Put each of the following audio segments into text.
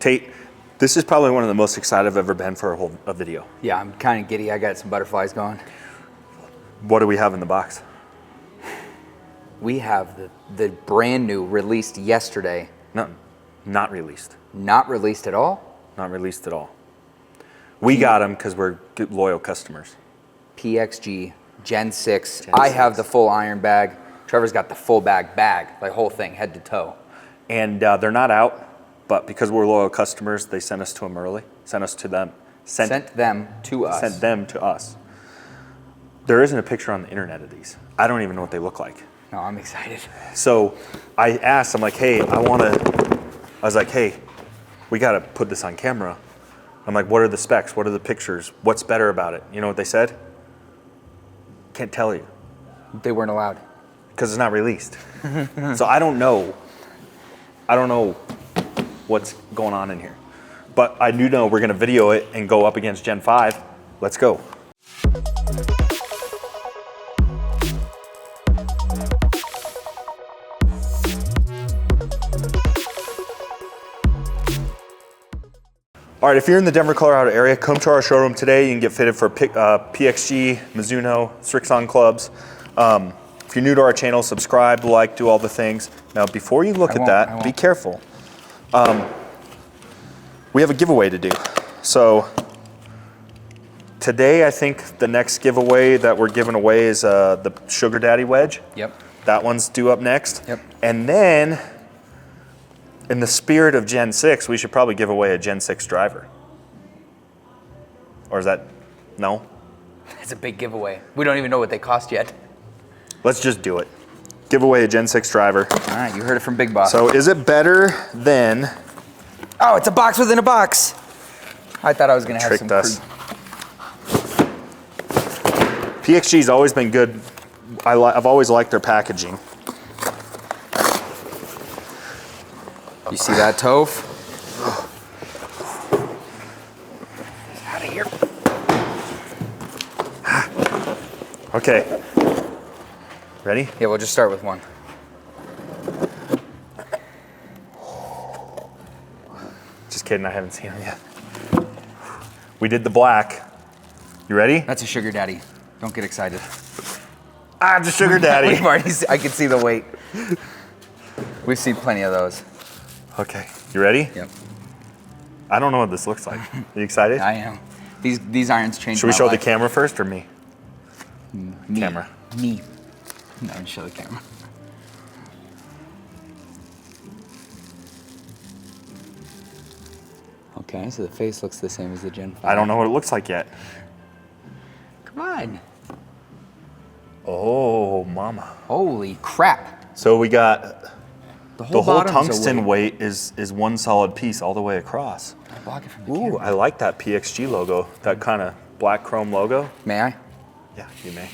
Tate, this is probably one of the most excited I've ever been for a video. Yeah, I'm kind of giddy. I got some butterflies going. What do we have in the box? We have the brand new, released yesterday. No, not released. Not released at all? Not released at all. We got them because we're good, loyal customers. PXG Gen 6. I have the full iron bag. Trevor's got the full bag, like whole thing, head to toe. And they're not out, but because we're loyal customers, they sent us to them early. Sent us to them. Sent them to us. Sent them to us. There isn't a picture on the internet of these. I don't even know what they look like. No, I'm excited. So I asked, I'm like, hey, I was like, hey, we got to put this on camera. I'm like, what are the specs? What are the pictures? What's better about it? You know what they said? Can't tell you. They weren't allowed. Because it's not released. So I don't know. I don't know what's going on in here. But I do know we're going to video it and go up against Gen 5. Let's go. All right, if you're in the Denver, Colorado area, come to our showroom today. You can get fitted for PXG, Mizuno, Srixon clubs. If you're new to our channel, subscribe, like, do all the things. Now, before you look at that, be careful. We have a giveaway to do. So today, I think the next giveaway that we're giving away is the Sugar Daddy wedge. Yep. That one's due up next. Yep. And then, in the spirit of Gen 6, we should probably give away a Gen 6 driver. Or is that, no? It's a big giveaway. We don't even know what they cost yet. Let's just do it. Give away a Gen 6 driver. All right, you heard it from Big Boss. So is it better than... Oh, it's a box within a box. I thought I was gonna have some us. PXG's always been good. I've always liked their packaging. You see that, Toph? Out of here. Okay. Ready? Yeah, we'll just start with one. Just kidding, I haven't seen them yet. We did the black. You ready? That's a Sugar Daddy. Don't get excited. Ah, the Sugar Daddy. We've already I can see the weight. We've seen plenty of those. Okay, you ready? Yep. I don't know what this looks like. Are you excited? I am. These irons change. Should we show the camera first or me? Me. Camera. Me. No, show the camera. Okay, so the face looks the same as the Gen 5. I don't know what it looks like yet. Come on. Oh, mama. Holy crap. So we got The the whole bottom's tungsten away. weight is one solid piece all the way across. I block it from the Ooh, camera. I like that PXG logo, that kind of black chrome logo. May I? Yeah, you may.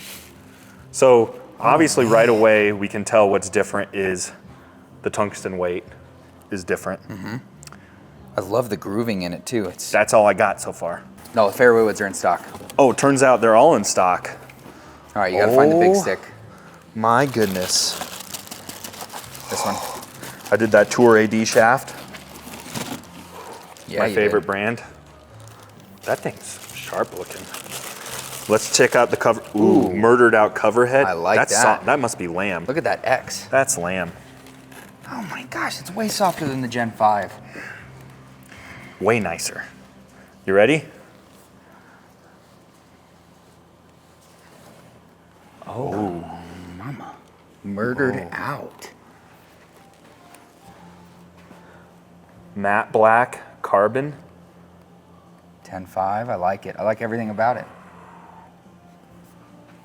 So obviously right away we can tell what's different is the tungsten weight is different. Mm-hmm. I love the grooving in it too. That's all I got so far. No, the fairway woods are in stock. Oh, it turns out they're all in stock. All right, you gotta find the big Oh. stick. My goodness. This one. I did that Tour AD shaft. Yeah, My you favorite did. brand. That thing's sharp looking. Let's check out the cover. Ooh, murdered out cover head. I like That's that. That must be lamb. Look at that X. That's lamb. Oh my gosh, it's way softer than the Gen 5. Way nicer. You ready? Oh, mama. Murdered out. Matte black, carbon. 10.5, I like it. I like everything about it.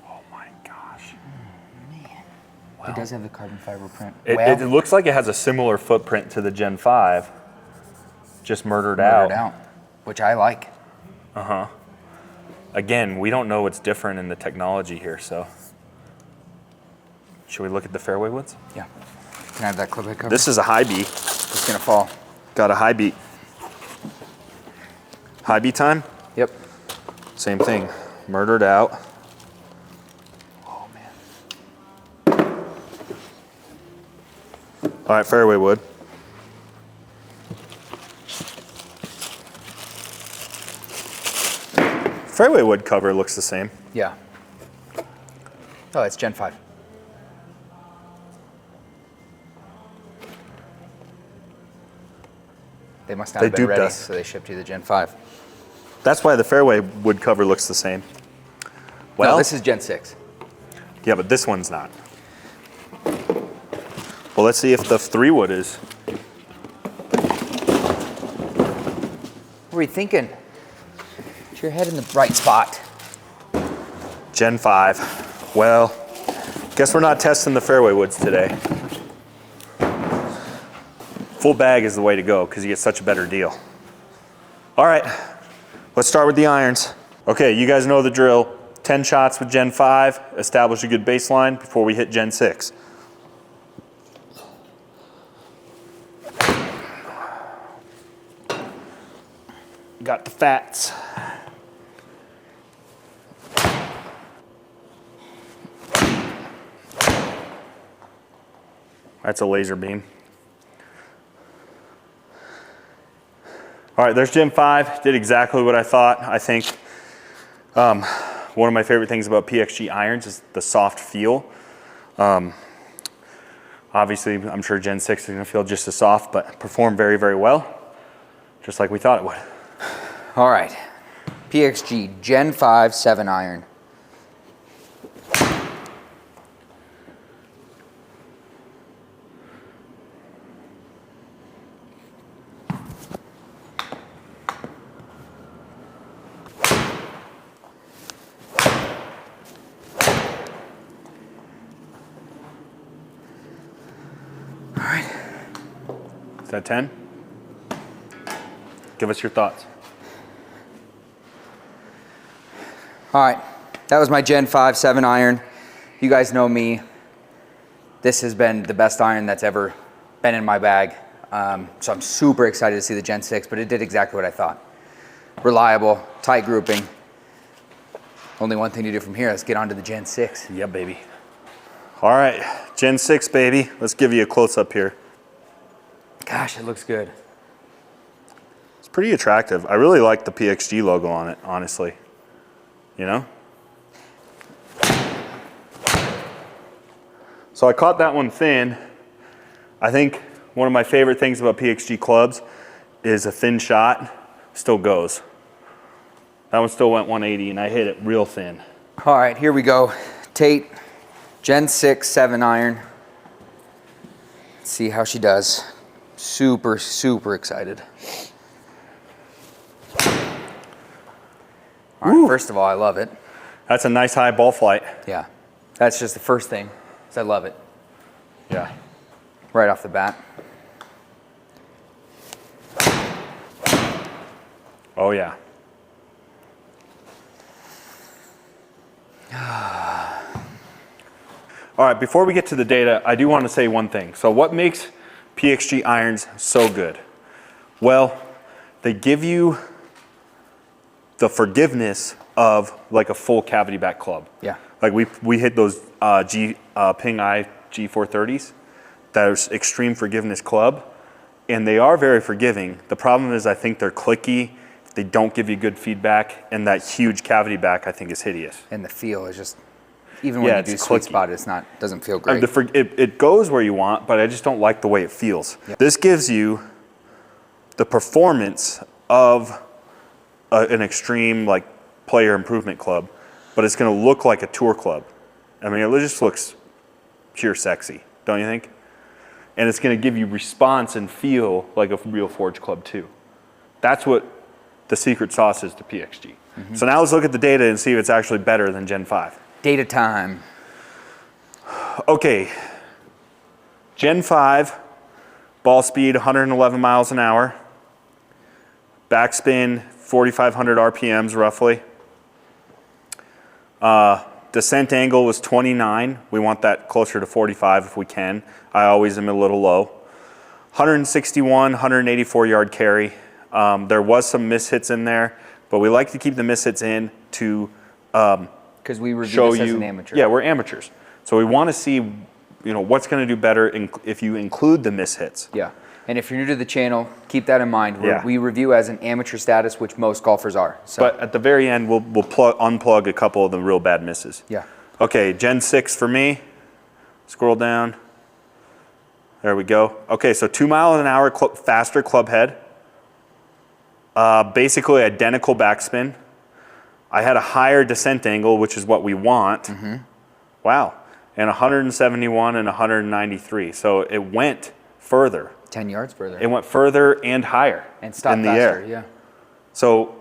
Oh my gosh. Man. Wow. It does have the carbon fiber print. It looks like it has a similar footprint to the Gen 5. Just murdered out. Which I like. Uh-huh. Again, we don't know what's different in the technology here, so. Should we look at the fairway woods? Yeah. Can I have that clip head cover? This is a high beat. It's gonna fall. Got a high beat. High beat time? Yep. Same thing. Murdered out. Oh man. All right, fairway wood. fairway wood cover looks the same. Yeah. Oh, it's Gen 5. They must not have been ready, so they shipped you the Gen 5. That's why the fairway wood cover looks the same. Well, no, this is Gen 6. Yeah, but this one's not. Well, let's see if the 3 wood is. What were you thinking? Get your head in the right spot. Gen 5. Well, guess we're not testing the fairway woods today. Full bag is the way to go because you get such a better deal. All right, let's start with the irons. Okay, you guys know the drill. 10 shots with Gen 5, establish a good baseline before we hit Gen 6. Got the fats. That's a laser beam. All right, there's Gen 5, did exactly what I thought. I think one of my favorite things about PXG irons is the soft feel. Obviously, I'm sure Gen 6 is gonna feel just as soft, but perform very, very well, just like we thought it would. All right, PXG Gen 5 7 iron. Is that 10? Give us your thoughts. All right, that was my Gen 5 7 iron. You guys know me. This has been the best iron that's ever been in my bag. So I'm super excited to see the Gen 6, but it did exactly what I thought. Reliable, tight grouping. Only one thing to do from here, let's get on to the Gen 6. Yeah, baby. All right, Gen 6, baby. Let's give you a close-up here. Gosh, it looks good. It's pretty attractive. I really like the PXG logo on it, honestly. You know? So I caught that one thin. I think one of my favorite things about PXG clubs is a thin shot still goes. That one still went 180 and I hit it real thin. All right, here we go. Tate, Gen 6 7 iron. Let's see how she does. Super, super excited. All right, first of all, I love it. That's a nice high ball flight. Yeah, that's just the first thing, is I love it. Yeah. Right off the bat. Oh yeah. All right, before we get to the data, I do want to say one thing. So what makes PXG irons so good? Well, they give you the forgiveness of like a full cavity back club. Yeah. Like we hit those Ping Eye G430s. That is extreme forgiveness club, and they are very forgiving. The problem is I think they're clicky. They don't give you good feedback, and that huge cavity back I think is hideous. And the feel is just, even when you do sweet spot, doesn't feel great. It goes where you want, but I just don't like the way it feels. Yep. This gives you the performance of an extreme like player improvement club, but it's going to look like a tour club. I mean, it just looks pure sexy, don't you think? And it's going to give you response and feel like a real forge club too. That's what the secret sauce is to PXG. Mm-hmm. So now let's look at the data and see if it's actually better than Gen 5. Data time. Okay, Gen 5, ball speed 111 miles an hour, backspin 4,500 RPMs roughly. Descent angle was 29. We want that closer to 45 if we can. I always am a little low. 161, 184 yard carry. There was some mishits in there, but we like to keep the mishits in to because we review this as an amateur. Yeah, we're amateurs. So we want to see, what's going to do better if you include the mishits. Yeah. And if you're new to the channel, keep that in mind. We review as an amateur status, which most golfers are. So. But at the very end, we'll unplug a couple of the real bad misses. Yeah. Okay, Gen 6 for me. Scroll down. There we go. Okay, so 2 miles an hour faster club head. Basically identical backspin. I had a higher descent angle, which is what we want. Mm-hmm. Wow. And 171 and 193. So it went further. 10 yards further. It went further and higher. And stopped in the faster, air. yeah. So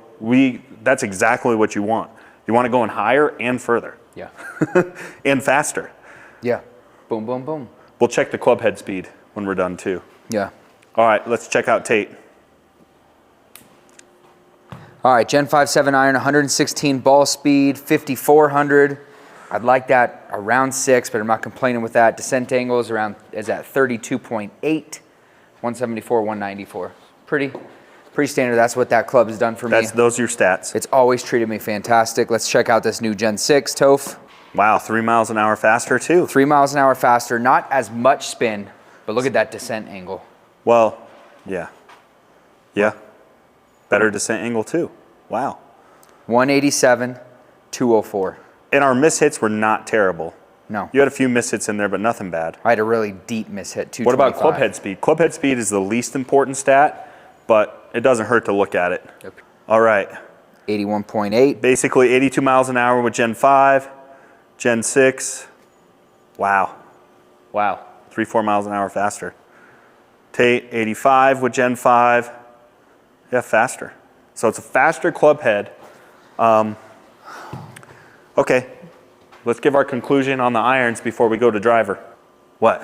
that's exactly what you want. You want to go in higher and further. Yeah. And faster. Yeah. Boom, boom, boom. We'll check the club head speed when we're done too. Yeah. All right, let's check out Tate. All right, Gen 5 7 iron, 116 ball speed, 5,400. I'd like that around 6, but I'm not complaining with that. Descent angle is at 32.8, 174, 194. Pretty standard. That's what that club has done for me. Those are your stats. It's always treated me fantastic. Let's check out this new Gen 6 Toph. Wow, 3 miles an hour faster too. 3 miles an hour faster, not as much spin, but look at that descent angle. Well, yeah. Yeah. Better descent angle too. Wow. 187, 204. And our mishits were not terrible. No. You had a few mishits in there, but nothing bad. I had a really deep mishit, 225. What about club head speed? Club head speed is the least important stat, but it doesn't hurt to look at it. Yep. All right. 81.8. Basically 82 miles an hour with Gen 5. Gen 6. Wow. Wow. 3-4 miles an hour faster. Tate, 85 with Gen 5. Yeah, faster. So it's a faster club head. Okay, let's give our conclusion on the irons before we go to driver. What?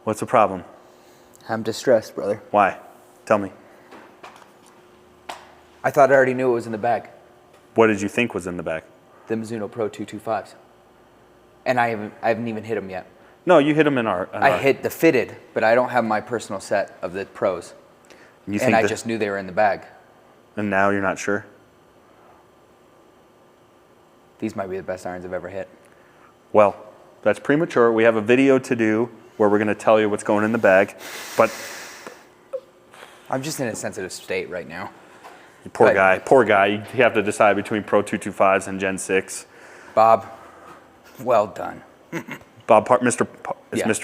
What's the problem? I'm distressed, brother. Why? Tell me. I thought I already knew it was in the bag. What did you think was in the bag? The Mizuno Pro 225s. And I haven't even hit them yet. No, you hit them in our... I hit the fitted, but I don't have my personal set of the pros. And I just knew they were in the bag. And now you're not sure? These might be the best irons I've ever hit. Well, that's premature. We have a video to do where we're going to tell you what's going in the bag. But I'm just in a sensitive state right now. Poor guy. You have to decide between Pro 225s and Gen 6. Bob, well done. Mr.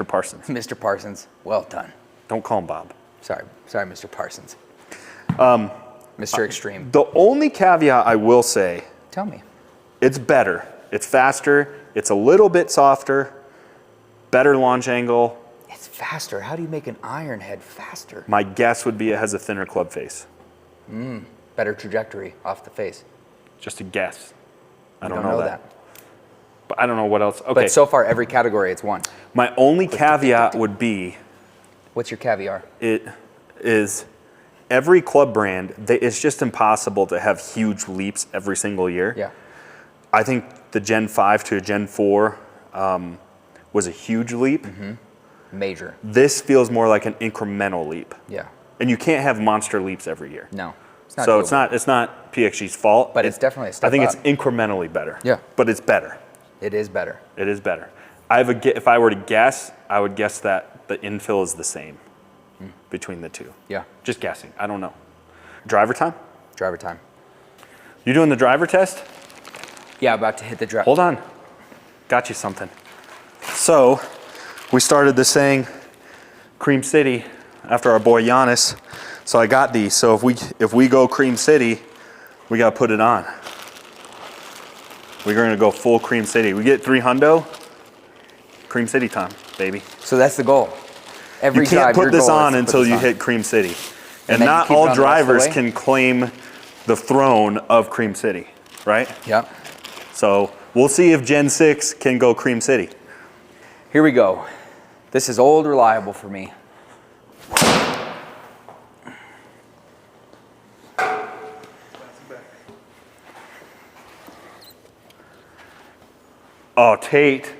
Parsons. Mr. Parsons, well done. Don't call him Bob. Sorry, Mr. Parsons. Mr. Extreme. The only caveat I will say, Tell me. it's better. It's faster. It's a little bit softer. Better launch angle. It's faster. How do you make an iron head faster? My guess would be it has a thinner club face. Better trajectory off the face. Just a guess. I You don't know that. But I don't know what else. Okay. But so far, every category, it's won. My only caveat would be What's your caviar? it is every club brand, it's just impossible to have huge leaps every single year. Yeah. I think the Gen 5 to a Gen 4 was a huge leap. Major. This feels more like an incremental leap. Yeah. And you can't have monster leaps every year. No. So it's not PXG's fault. But it's definitely a step I think up. it's incrementally better. Yeah. But it's better. It is better. It is better. If I were to guess, I would guess that the infill is the same between the two. Yeah. Just guessing. I don't know. Driver time? Driver time. You doing the driver test? Yeah, about to hit the drive. Hold on. Got you something. So, we started this thing, Cream City, after our boy Giannis. So I got these. So if we go Cream City, we got to put it on. We're going to go full Cream City. We get 3 hundo, Cream City time, baby. So that's the goal. Every You can't drive, your put this goal is on to put until this you on. hit Cream City. And then you not keep it all on the rest of the drivers way? can claim the throne of Cream City, right? Yep. So we'll see if Gen 6 can go Cream City. Here we go. This is old reliable for me. Oh, Tate.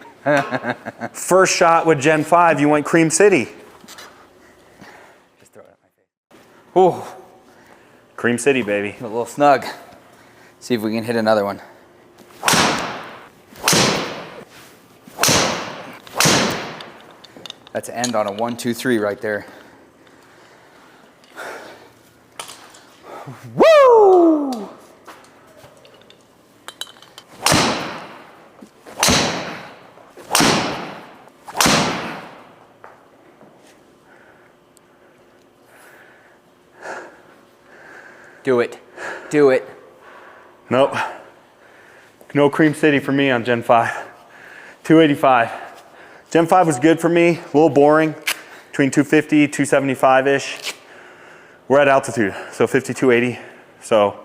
First shot with Gen 5, you went Cream City. Just throw it at my face. Ooh, Cream City, baby. a little snug. See if we can hit another one. That's end on a 1, 2, 3 right there. Woo! Do it. Do it. Nope. No Cream City for me on Gen 5. 285. Gen 5 was good for me, a little boring, between 250, 275-ish. We're at altitude, so 5280. So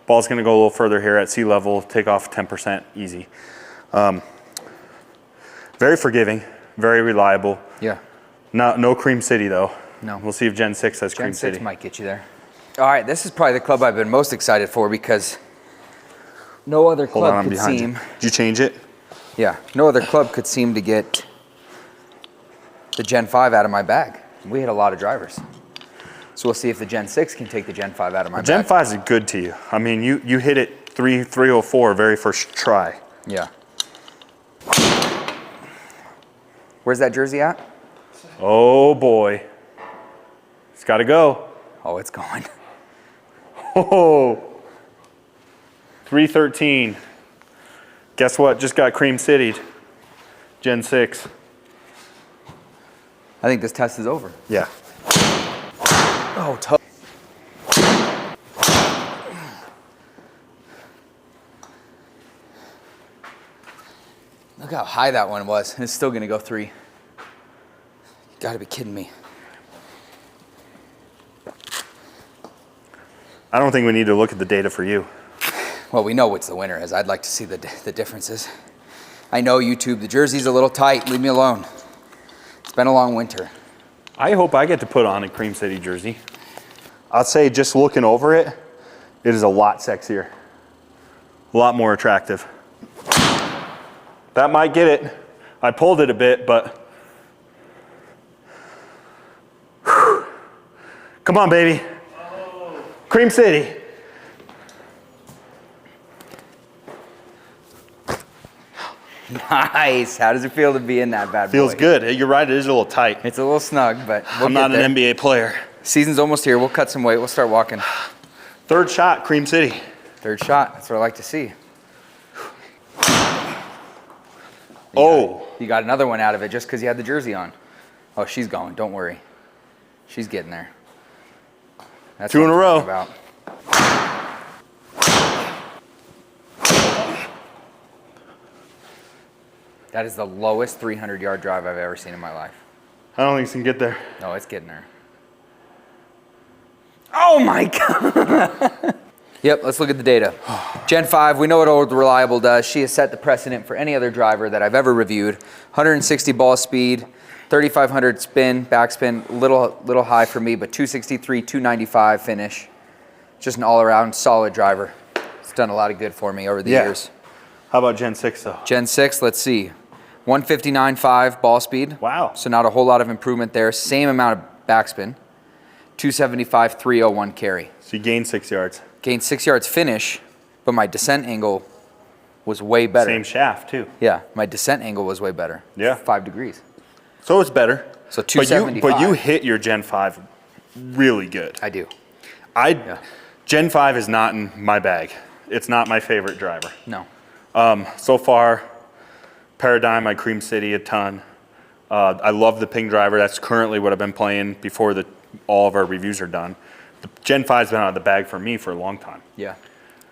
ball's gonna go a little further here at sea level, take off 10% easy. Very forgiving, very reliable. Yeah. No Cream City though. No. We'll see if Gen 6 has Cream Gen 6 City. might get you there. All right, this is probably the club I've been most excited for because no other Hold on, club I'm could behind seem. you. Did you change it? Yeah, no other club could seem to get the Gen 5 out of my bag. We hit a lot of drivers. So we'll see if the Gen 6 can take the Gen 5 out of my bag. Gen 5 is good to you. I mean, you hit it 304 very first try. Yeah. Where's that jersey at? Oh boy. It's gotta go. Oh, it's going. Oh, 313. Guess what? Just got Cream City'd. Gen 6. I think this test is over. Yeah. Oh, tough. Look how high that one was. It's still gonna go 3. You gotta be kidding me. I don't think we need to look at the data for you. Well, we know what the winner is. I'd like to see the differences. I know YouTube, the jersey's a little tight. Leave me alone. It's been a long winter. I hope I get to put on a Cream City jersey. I'll say just looking over it, it is a lot sexier. A lot more attractive. That might get it. I pulled it a bit, but. Whew. Come on, baby. Cream City. Nice. How does it feel to be in that bad boy? Feels good. You're right, it is a little tight. It's a little snug, but we'll I'm get not there. an NBA player. Season's almost here. We'll cut some weight. We'll start walking. Third shot, Cream City. Third shot. That's what I like to see. You got another one out of it just because you had the jersey on. Oh, she's going. Don't worry. She's getting there. That's 2 in a row. About. That is the lowest 300-yard drive I've ever seen in my life. I don't think it's gonna get there. No, it's getting there. Oh my God. Yep, let's look at the data. Gen 5, we know what Old Reliable does. She has set the precedent for any other driver that I've ever reviewed. 160 ball speed, 3,500 spin, backspin, little high for me, but 263, 295 finish. Just an all-around solid driver. It's done a lot of good for me over the years. How about Gen 6 though? Gen 6, let's see. 159.5 ball speed. Wow. So not a whole lot of improvement there. Same amount of backspin. 275, 301 carry. So you gained 6 yards. Gained 6 yards finish, but my descent angle was way better. Same shaft too. Yeah, my descent angle was way better. Yeah. 5 degrees. So it's better. So 275. But you hit your Gen 5 really good. I do. Gen 5 is not in my bag. It's not my favorite driver. No. So far, Paradigm, I Cream City a ton. I love the ping driver. That's currently what I've been playing before all of our reviews are done. The Gen 5's been out of the bag for me for a long time. Yeah.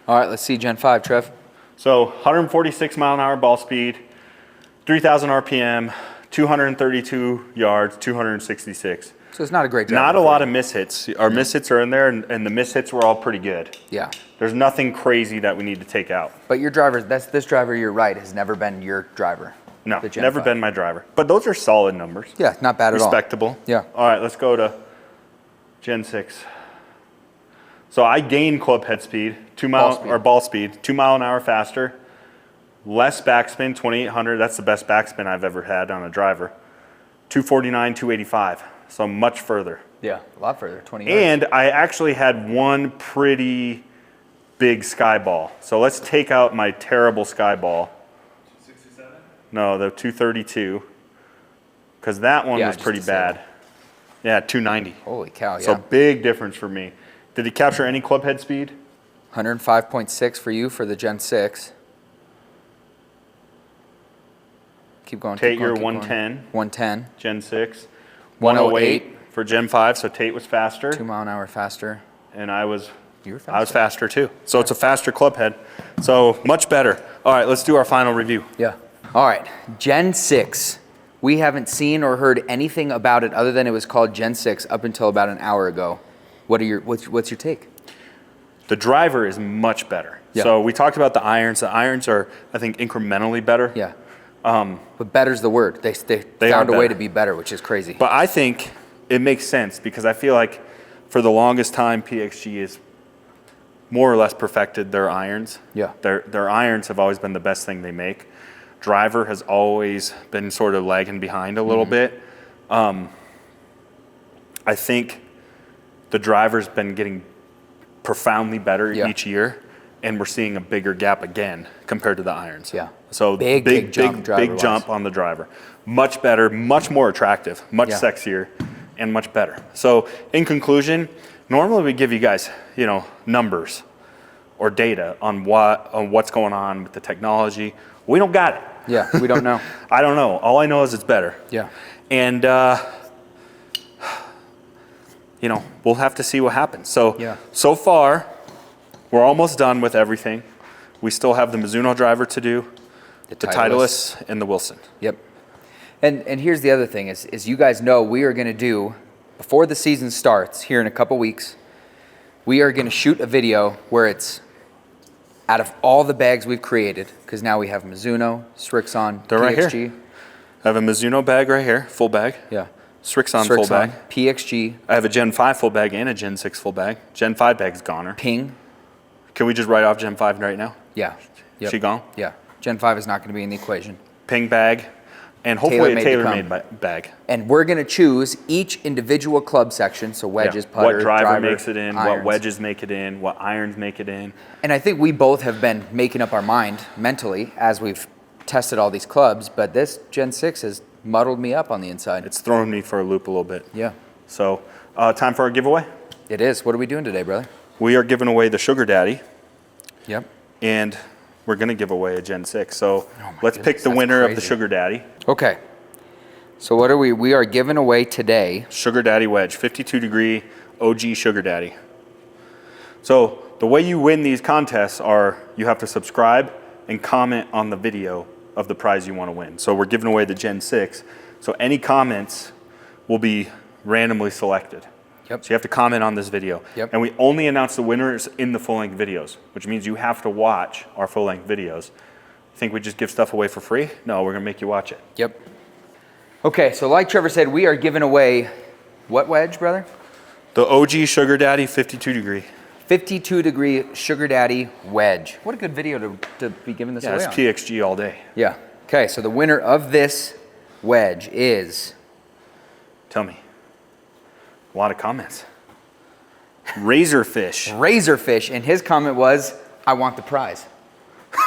All right, let's see Gen 5, Trev. So 146 mile an hour ball speed, 3,000 RPM, 232 yards, 266. So it's not a great driver. Not a lot of mishits. Our mishits are in there, and the mishits were all pretty good. Yeah. There's nothing crazy that we need to take out. But your driver, this driver, you're right, has never been your driver. No, the Gen never 5. been my driver. But those are solid numbers. Yeah, not bad at all. Respectable. Yeah. All right, let's go to Gen 6. So I gained club head speed, ball speed, 2 mile an hour faster, less backspin, 2,800. That's the best backspin I've ever had on a driver. 249, 285. So much further. Yeah, a lot further, 20 yards. And I actually had one pretty big sky ball. So let's take out my terrible sky ball. 267? No, the 232. Because that one was pretty bad. Yeah, 290. Holy cow, yeah. So big difference for me. Did he capture any club head speed? 105.6 for you for the Gen 6. Keep going. Tate, keep going, you're keep 110. Going. 110. Gen 6. 108 for Gen 5, so Tate was faster. 2 mile an hour faster. And I was You were faster. I was faster too. So it's a faster club head. So much better. All right, let's do our final review. Yeah. All right, Gen 6. We haven't seen or heard anything about it other than it was called Gen 6 up until about an hour ago. What's your take? The driver is much better. Yeah. So we talked about the irons. The irons are, I think, incrementally better. Yeah. But better's the word. They found a way to be better, which is crazy. But I think it makes sense because I feel like for the longest time, PXG has more or less perfected their irons. Yeah. Their irons have always been the best thing they make. Driver has always been sort of lagging behind a little bit. I think the driver's been getting profoundly better each year, and we're seeing a bigger gap again compared to the irons. Yeah. So big jump on the driver. Much better, much more attractive, much sexier, and much better. So in conclusion, normally we give you guys, numbers or data on what's going on with the technology. We don't got it. Yeah, we don't know. I don't know. All I know is it's better. Yeah. And we'll have to see what happens. So far, we're almost done with everything. We still have the Mizuno driver to do, the Titleist, and the Wilson. Yep. And here's the other thing is you guys know we are going to do, before the season starts here in a couple weeks, we are going to shoot a video where it's out of all the bags we've created, because now we have Mizuno, Srixon, They're PXG. right here. I have a Mizuno bag right here, full bag. Yeah. Srixon full bag. PXG. I have a Gen 5 full bag and a Gen 6 full bag. Gen 5 bag's goner. Ping. Can we just write off Gen 5 right now? Yeah. Yep. She gone? Yeah. Gen 5 is not going to be in the equation. Ping bag. And hopefully a Tailor-made tailor-made bag. And we're going to choose each individual club section, so wedges, putter, what driver makes it in, irons. what wedges make it in, what irons make it in. And I think we both have been making up our mind mentally as we've tested all these clubs, but this Gen 6 has muddled me up on the inside. It's thrown me for a loop a little bit. Yeah. So, time for our giveaway? It is. What are we doing today, brother? We are giving away the Sugar Daddy. Yep. And we're going to give away a Gen 6. So, let's pick the that's winner of the crazy. Sugar Daddy. Okay. So what are we? We are giving away today. Sugar Daddy wedge, 52 degree OG Sugar Daddy. So the way you win these contests are you have to subscribe and comment on the video of the prize you want to win. So we're giving away the Gen 6. So any comments will be randomly selected. Yep. So you have to comment on this video. Yep. And we only announce the winners in the full-length videos, which means you have to watch our full-length videos. Think we just give stuff away for free? No, we're going to make you watch it. Yep. Okay, so like Trevor said, we are giving away what wedge, brother? The OG Sugar Daddy 52 degree. 52 degree Sugar Daddy wedge. What a good video to be giving this away Yeah, it's on. PXG all day. Yeah. Okay, so the winner of this wedge is... Tell me. A lot of comments. Razorfish. Razorfish, and his comment was, I want the prize.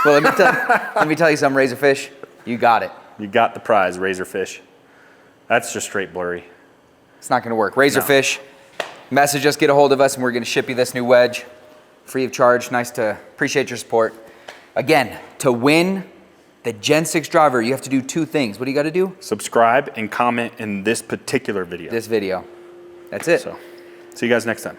Well, let me tell you something, Razorfish. You got it. You got the prize, Razorfish. That's just straight blurry. It's not going to work. Razorfish, message us, get a hold of us, and we're going to ship you this new wedge. Free of charge. Nice to appreciate your support. Again, to win the Gen 6 driver, you have to do two things. What do you got to do? Subscribe and comment in this particular video. This video. That's it. So, see you guys next time.